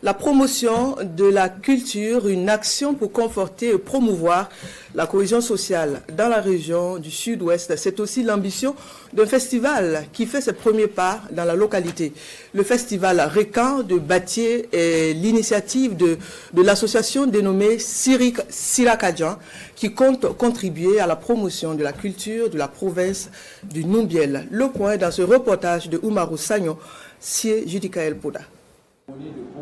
La promotion de la culture, une action pour conforter et promouvoir la cohésion sociale dans la région du Sud-Ouest. C'est aussi l'ambition d'un festival qui fait ses premiers pas dans la localité. Le festival Rekan de Batié est l'initiative de l'association dénommée Sirakadjan qui compte contribuer à la promotion de la culture de la province du Numbiel. Le point dans ce reportage de Oumarou Sagnon, Sié Judikael Poda.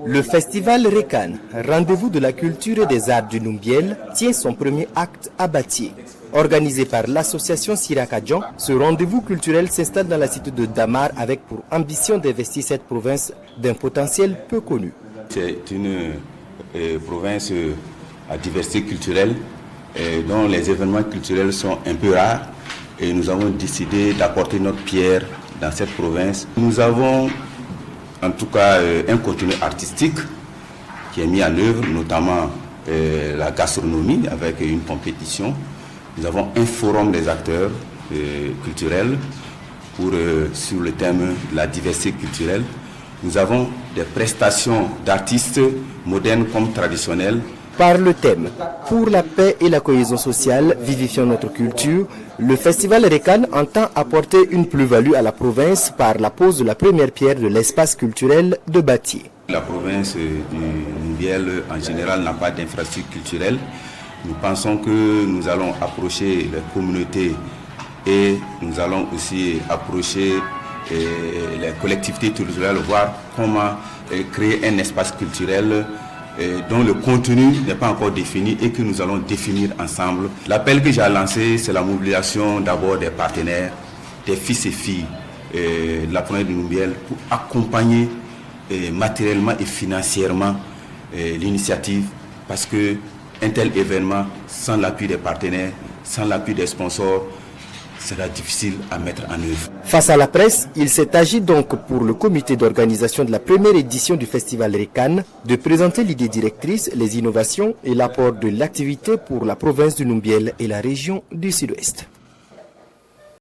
Le festival Rekan, rendez-vous de la culture et des arts du Numbiel, tient son premier acte à Batié. Organisé par l'association Sirakadjan, ce rendez-vous culturel s'installe dans la cité de Damar avec pour ambition d'investir cette province d'un potentiel peu connu. C'est une province à diversité culturelle dont les événements culturels sont un peu rares et nous avons décidé d'apporter notre pierre dans cette province. Nous avons en tout cas un contenu artistique qui est mis en œuvre, notamment la gastronomie avec une compétition. Nous avons un forum des acteurs culturels sur le thème de la diversité culturelle. Nous avons des prestations d'artistes modernes comme traditionnels. Par le thème « Pour la paix et la cohésion sociale, vivifiant notre culture », le festival Rekan entend apporter une plus-value à la province par la pose de la première pierre de l'espace culturel de Batié. La province du Numbiel en général n'a pas d'infrastructure culturelle. Nous pensons que nous allons approcher les communautés et nous allons aussi approcher les collectivités territoriales, voir comment créer un espace culturel dont le contenu n'est pas encore défini et que nous allons définir ensemble. L'appel que j'ai lancé, c'est la mobilisation d'abord des partenaires, des fils et filles de la province du Numbiel pour accompagner matériellement et financièrement l'initiative, parce qu'un tel événement, sans l'appui des partenaires, sans l'appui des sponsors, sera difficile à mettre en œuvre. Face à la presse, il s'est agi donc pour le comité d'organisation de la première édition du festival Rekan de présenter l'idée directrice, les innovations et l'apport de l'activité pour la province du Numbiel et la région du Sud-Ouest.